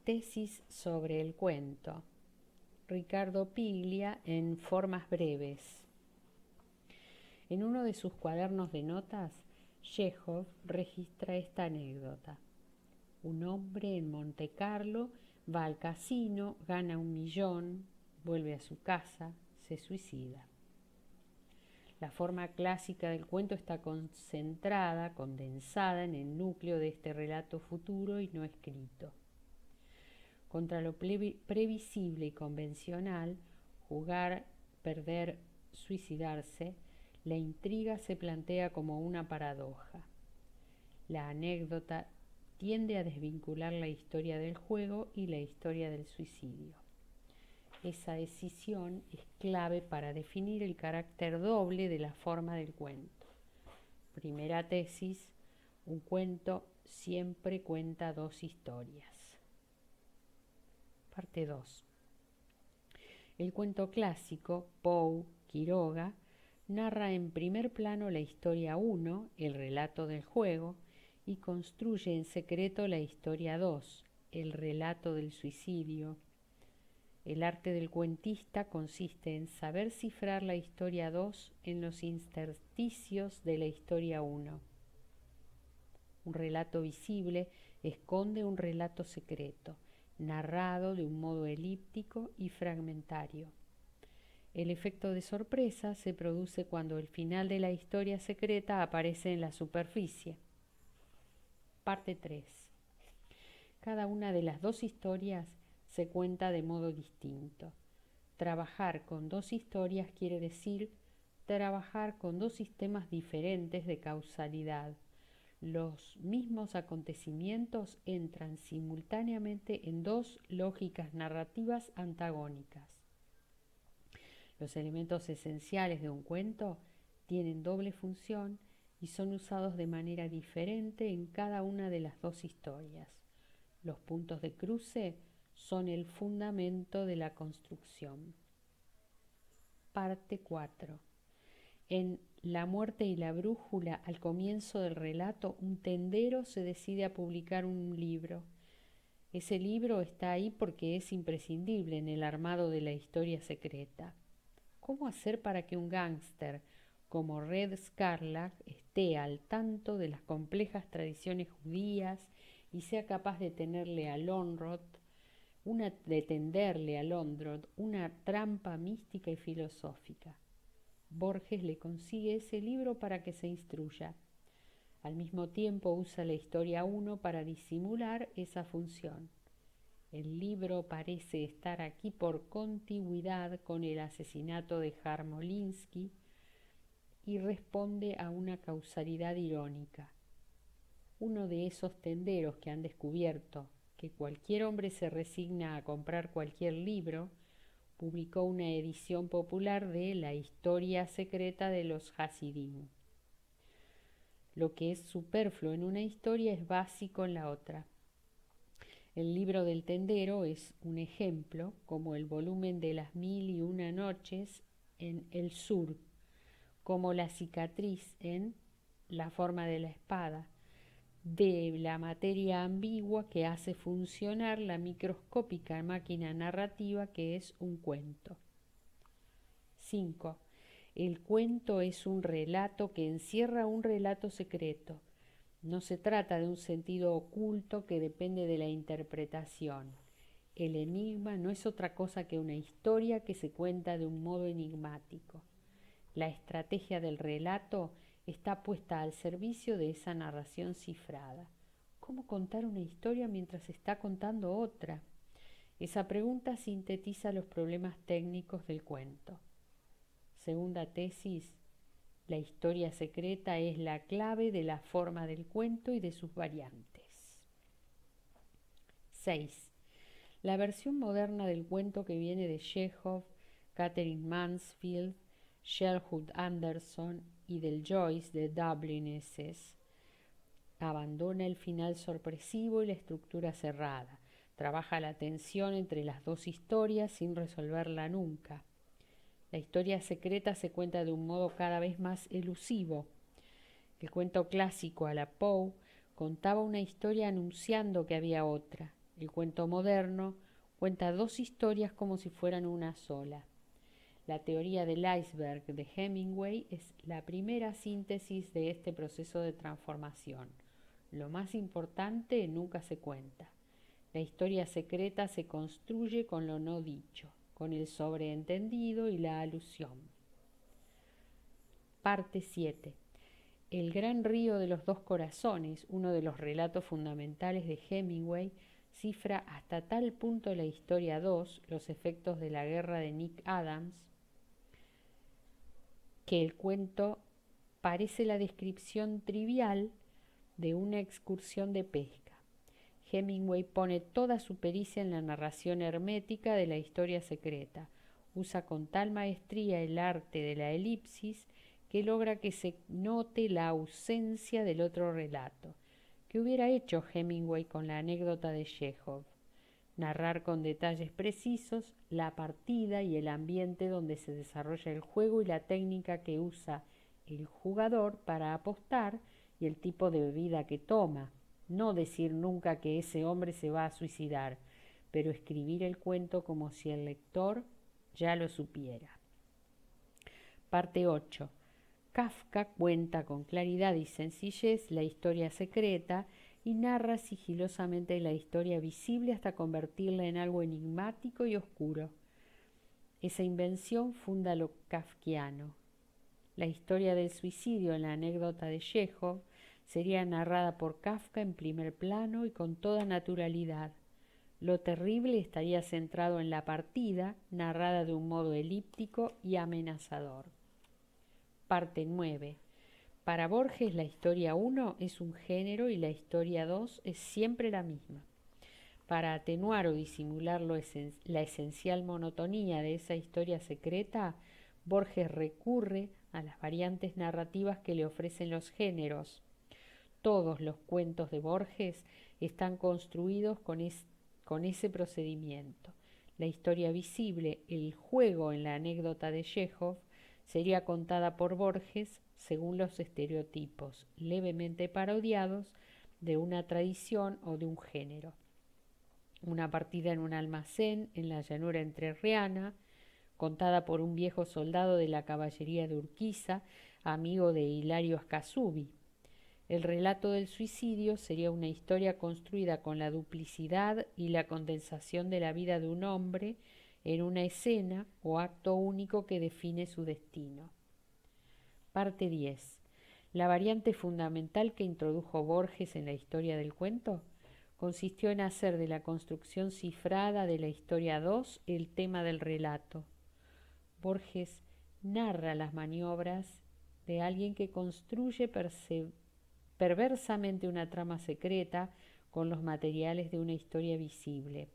Tesis sobre el cuento. Ricardo Piglia en Formas breves. En uno de sus cuadernos de notas, Chekhov registra esta anécdota. Un hombre en Montecarlo va al casino, gana 1 millón, vuelve a su casa, se suicida. La forma clásica del cuento está concentrada, condensada en el núcleo de este relato futuro y no escrito. Contra lo previsible y convencional, jugar, perder, suicidarse, la intriga se plantea como una paradoja. La anécdota tiende a desvincular la historia del juego y la historia del suicidio. Esa decisión es clave para definir el carácter doble de la forma del cuento. Primera tesis: un cuento siempre cuenta 2 historias. Parte 2. El cuento clásico, Poe, Quiroga, narra en primer plano la historia 1, el relato del juego, y construye en secreto la historia 2, el relato del suicidio. El arte del cuentista consiste en saber cifrar la historia 2 en los intersticios de la historia 1. Un relato visible esconde un relato secreto, narrado de un modo elíptico y fragmentario. El efecto de sorpresa se produce cuando el final de la historia secreta aparece en la superficie. Parte 3. Cada una de las 2 historias se cuenta de modo distinto. Trabajar con 2 historias quiere decir trabajar con 2 sistemas diferentes de causalidad. Los mismos acontecimientos entran simultáneamente en 2 lógicas narrativas antagónicas. Los elementos esenciales de un cuento tienen doble función y son usados de manera diferente en cada una de las 2 historias. Los puntos de cruce son el fundamento de la construcción. Parte 4. En La muerte y la brújula, al comienzo del relato, un tendero se decide a publicar un libro. Ese libro está ahí porque es imprescindible en el armado de la historia secreta. ¿Cómo hacer para que un gángster como Red Scarlett esté al tanto de las complejas tradiciones judías y sea capaz de tenderle a Lonrod una trampa mística y filosófica? Borges le consigue ese libro para que se instruya. Al mismo tiempo usa la historia 1 para disimular esa función. El libro parece estar aquí por contigüidad con el asesinato de Jarmolinsky y responde a una causalidad irónica. Uno de esos tenderos que han descubierto que cualquier hombre se resigna a comprar cualquier libro, publicó una edición popular de La historia secreta de los Hasidim. Lo que es superfluo en una historia es básico en la otra. El libro del tendero es un ejemplo, como el volumen de las 1001 noches en El Sur, como la cicatriz en La forma de la espada, de la materia ambigua que hace funcionar la microscópica máquina narrativa que es un cuento. 5. El cuento es un relato que encierra un relato secreto. No se trata de un sentido oculto que depende de la interpretación. El enigma no es otra cosa que una historia que se cuenta de un modo enigmático. La estrategia del relato está puesta al servicio de esa narración cifrada. ¿Cómo contar una historia mientras se está contando otra? Esa pregunta sintetiza los problemas técnicos del cuento. Segunda tesis: la historia secreta es la clave de la forma del cuento y de sus variantes. 6. La versión moderna del cuento que viene de Chekhov, Catherine Mansfield, Sherwood Anderson y del Joyce de Dublin SS abandona el final sorpresivo y la estructura cerrada. Trabaja la tensión entre las 2 historias sin resolverla nunca. La historia secreta se cuenta de un modo cada vez más elusivo. El cuento clásico a la Poe contaba una historia anunciando que había otra. El cuento moderno cuenta dos historias como si fueran una sola. La teoría del iceberg de Hemingway es la primera síntesis de este proceso de transformación. Lo más importante nunca se cuenta. La historia secreta se construye con lo no dicho, con el sobreentendido y la alusión. Parte 7. El gran río de los dos corazones, uno de los relatos fundamentales de Hemingway, cifra hasta tal punto la historia 2, los efectos de la guerra de Nick Adams, que el cuento parece la descripción trivial de una excursión de pesca. Hemingway pone toda su pericia en la narración hermética de la historia secreta. Usa con tal maestría el arte de la elipsis que logra que se note la ausencia del otro relato. ¿Qué hubiera hecho Hemingway con la anécdota de Chekhov? Narrar con detalles precisos la partida y el ambiente donde se desarrolla el juego y la técnica que usa el jugador para apostar y el tipo de bebida que toma. No decir nunca que ese hombre se va a suicidar, pero escribir el cuento como si el lector ya lo supiera. Parte 8. Kafka cuenta con claridad y sencillez la historia secreta y narra sigilosamente la historia visible hasta convertirla en algo enigmático y oscuro. Esa invención funda lo kafkiano. La historia del suicidio en la anécdota de Chekhov sería narrada por Kafka en primer plano y con toda naturalidad. Lo terrible estaría centrado en la partida, narrada de un modo elíptico y amenazador. Parte 9. Para Borges la historia 1 es un género y la historia 2 es siempre la misma. Para atenuar o disimular la esencial monotonía de esa historia secreta, Borges recurre a las variantes narrativas que le ofrecen los géneros. Todos los cuentos de Borges están construidos con ese procedimiento. La historia visible, el juego en la anécdota de Chekhov, sería contada por Borges según los estereotipos levemente parodiados de una tradición o de un género. Una partida en un almacén en la llanura entrerriana, contada por un viejo soldado de la caballería de Urquiza, amigo de Hilario Ascasubi. El relato del suicidio sería una historia construida con la duplicidad y la condensación de la vida de un hombre en una escena o acto único que define su destino. Parte 10. La variante fundamental que introdujo Borges en la historia del cuento consistió en hacer de la construcción cifrada de la historia 2 el tema del relato. Borges narra las maniobras de alguien que construye perversamente una trama secreta con los materiales de una historia visible.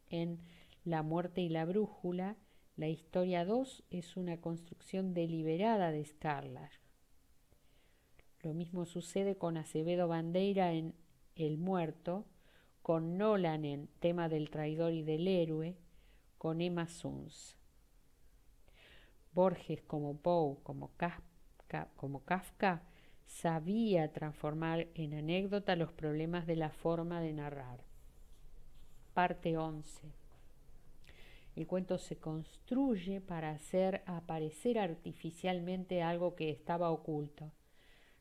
En La muerte y la brújula, la historia 2 es una construcción deliberada de Scarlatti. Lo mismo sucede con Acevedo Bandeira en El muerto, con Nolan en Tema del traidor y del héroe, con Emma Suns. Borges, como Poe, como Kafka, sabía transformar en anécdota los problemas de la forma de narrar. Parte 11. El cuento se construye para hacer aparecer artificialmente algo que estaba oculto.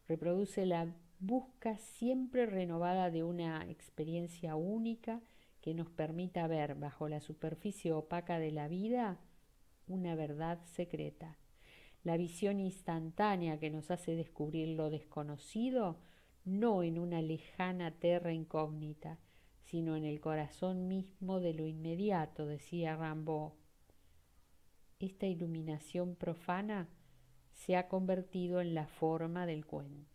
Reproduce la busca siempre renovada de una experiencia única que nos permita ver bajo la superficie opaca de la vida una verdad secreta. La visión instantánea que nos hace descubrir lo desconocido, no en una lejana terra incógnita, sino en el corazón mismo de lo inmediato, decía Rimbaud. Esta iluminación profana se ha convertido en la forma del cuento.